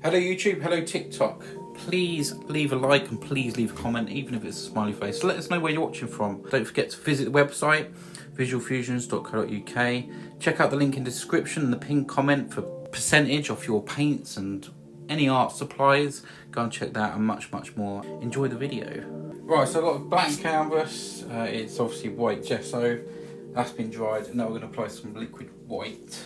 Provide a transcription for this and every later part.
Hello YouTube, hello TikTok. Please leave a like and please leave a comment, even if it's a smiley face. Let us know where you're watching from. Don't forget to visit the website, visualfusions.co.uk. Check out the link in the description and the pinned comment for percentage off your paints and any art supplies. Go and check that and much more. Enjoy the video. Right, so I've got a blank canvas. It's obviously white gesso. That's been dried, and now we're going to apply some liquid white.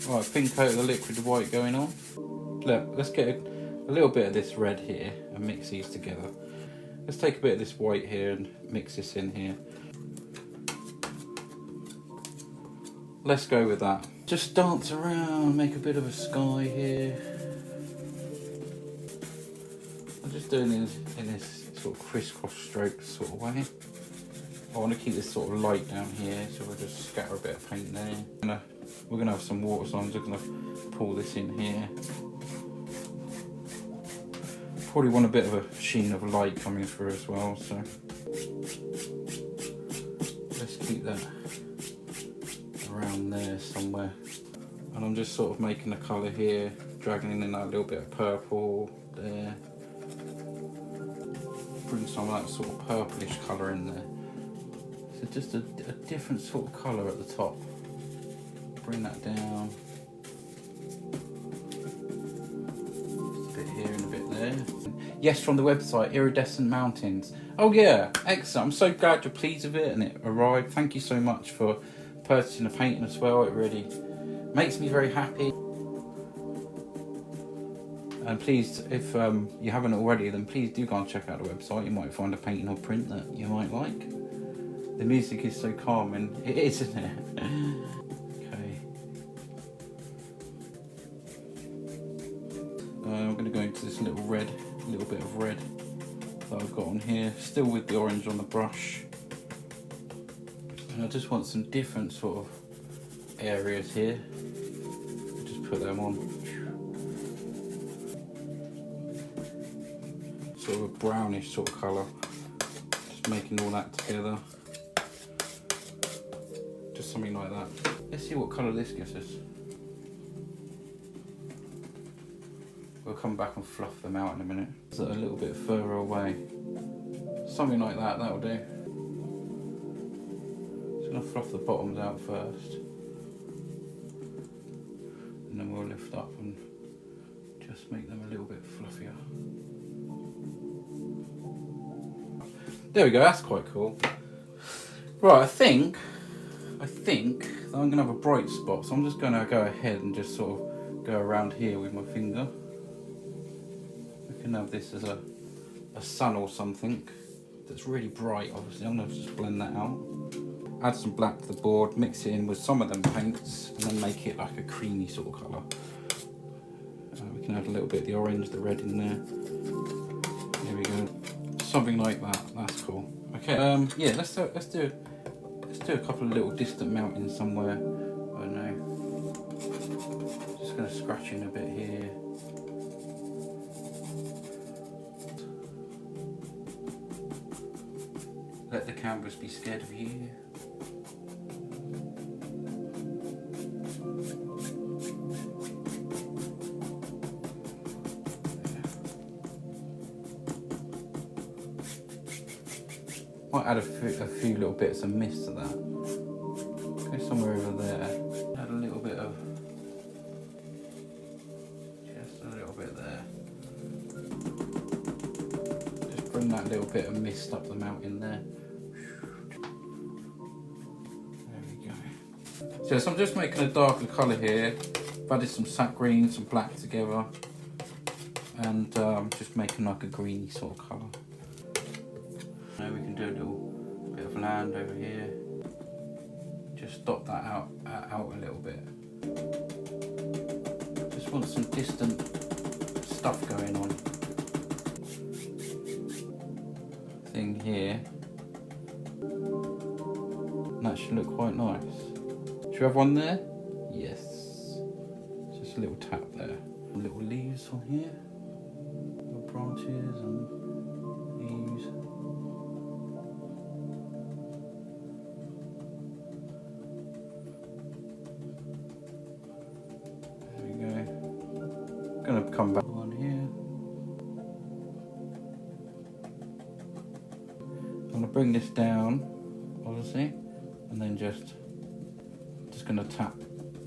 Right, thin coat of the liquid white going on. Look, let's get a little bit of this red here and mix these together. Let's take a bit of this white here and mix this in here. Let's go with that. Just dance around, make a bit of a sky here. I'm just doing it in this sort of crisscross stroke sort of way. I want to keep this sort of light down here, so we'll just scatter a bit of paint there. We're going to have some water, so I'm just going to pour this in here. Probably want a bit of a sheen of light coming through as well, so let's keep that around there somewhere. And I'm just sort of making a colour here, dragging in that little bit of purple there. Bring some of that sort of purplish colour in there. So just a different sort of colour at the top. Bring that down. Just a bit here and a bit there. Yes, from the website, Iridescent Mountains. Oh yeah, excellent. I'm so glad you're pleased with it and it arrived. Thank you so much for purchasing the painting as well. It really makes me very happy. And please, if you haven't already, then please do go and check out the website. You might find a painting or print that you might like. The music is so calming. It is, isn't it? Okay. I'm going to go into this little bit of red that I've got on here, still with the orange on the brush. And I just want some different sort of areas here. I'll just put them on. Sort of a brownish sort of colour. Just making all that together. Just something like that. Let's see what colour this gives us. We'll come back and fluff them out in a minute. So a little bit further away. Something like that, that'll do. Just gonna fluff the bottoms out first. And then we'll lift up and just make them a little bit fluffier. There we go, that's quite cool. Right, I think that I'm gonna have a bright spot, so I'm just gonna go ahead and just sort of go around here with my finger. We can have this as a sun or something that's really bright, obviously. I'm gonna just blend that out. Add some black to the board, mix it in with some of them paints, and then make it like a creamy sort of colour. We can add a little bit of the orange, the red in there. There we go. Something like that, that's cool. Okay, yeah, let's do a couple of little distant mountains somewhere. I don't know. Just gonna scratch in a bit here. Let the canvas be scared of you. Might add a few little bits of mist to that. Go somewhere over there. Add a little bit of, just a little bit there. Just bring that little bit of mist up the mountain there. There we go. So I'm just making a darker colour here. I've added some sap green, some black together. And just making like a greeny sort of colour. Now we can do a little bit of land over here. Just dot that out a little bit. Just want some distant stuff going on. Thing here. And that should look quite nice. Should we have one there? Yes. Just a little tap there. Little leaves on here. Little branches and leaves. There we go. going to come back on here. I'm going to bring this down, obviously, and then just going to tap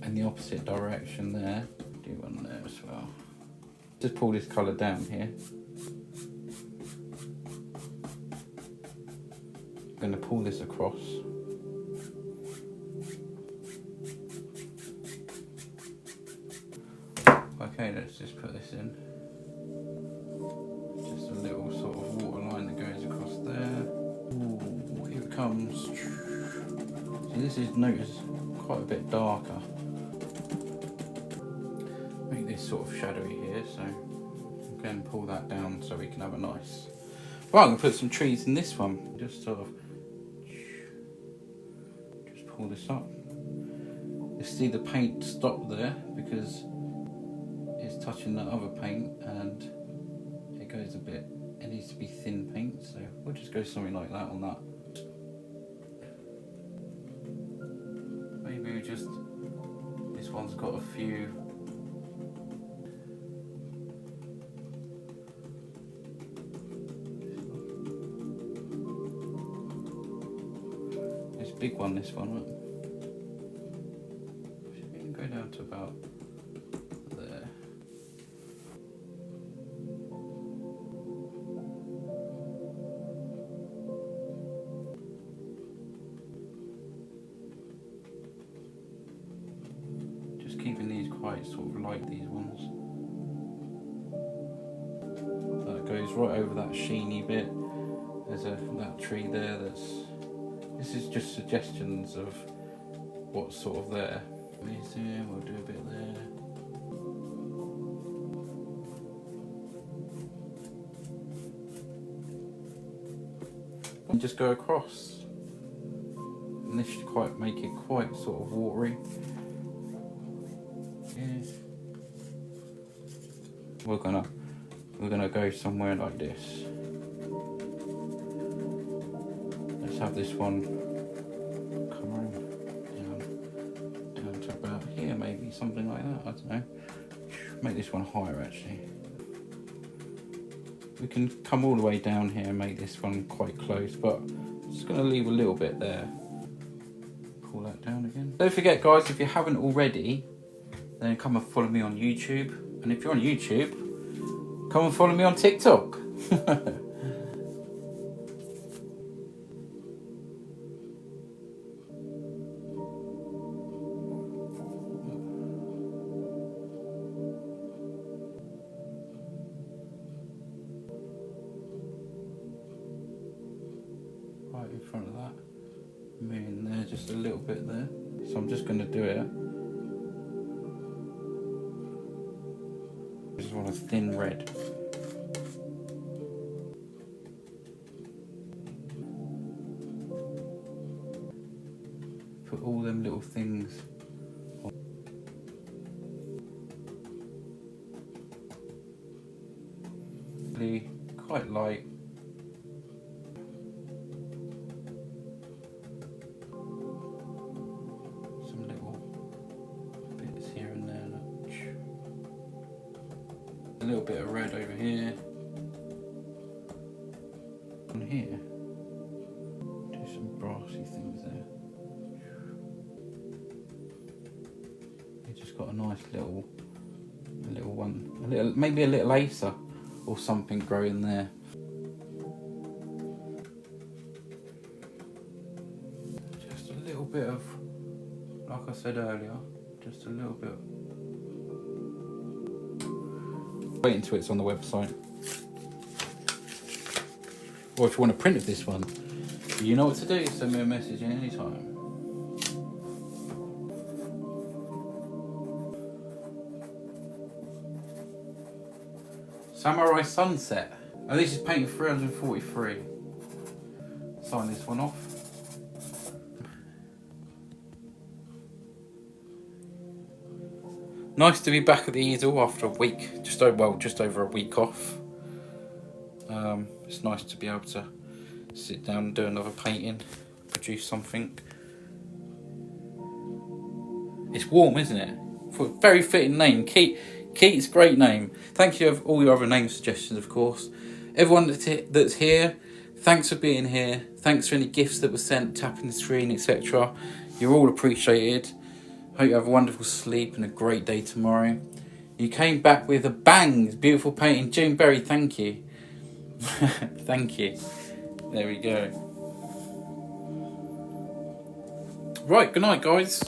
in the opposite direction there. Do one there as well. Just pull this colour down here. I'm going to pull this across. Okay, let's just put this in. Just a little sort of water line that goes across there. Ooh, here it comes. See, this is noticed quite a bit darker. Make this sort of shadowy here, so again pull that down so we can have a nice. Right, I'm gonna put some trees in this one. Just sort of just pull this up. You see the paint stop there because it's touching that other paint and it goes a bit. It needs to be thin paint, so we'll just go something like that on that. Maybe just this one's got a few. This big one, this one, right? We can go down to about there. Keeping these quite sort of light, these ones. That goes right over that sheeny bit. There's that tree there this is just suggestions of what's sort of there. We'll do a bit there. And just go across. And this should quite make it quite sort of watery. We're gonna go somewhere like this. Let's have this one come around down to about here, maybe something like that. I don't know. Make this one higher actually. We can come all the way down here and make this one quite close, but I'm just gonna leave a little bit there. Pull that down again. Don't forget, guys, if you haven't already, then come and follow me on YouTube. And if you're on YouTube, come and follow me on TikTok. Right in front of that. Moving there just a little bit there. So I'm just going to do it. Just want a thin red. Put all them little things on. Really quite light. Some little bits here and there. A little bit of red over here. On here, do some brassy things there. You just got a nice little one, maybe a little acer or something growing there. Just a little bit of, like I said earlier, just a little bit. Wait until it's on the website. Or if you want a print of this one, you know what to do. Send me a message anytime. Samurai Sunset. Oh, this is painted 343. Sign this one off. Nice to be back at the easel after a week, just over a week off. It's nice to be able to sit down and do another painting, produce something. It's warm, isn't it? For a very fitting name, Keats, great name. Thank you for all your other name suggestions, of course. Everyone that's here, thanks for being here. Thanks for any gifts that were sent, tapping the screen, etc. You're all appreciated. Hope you have a wonderful sleep and a great day tomorrow. You came back with a bang. Beautiful painting. June Berry, thank you. Thank you. There we go. Right, good night, guys.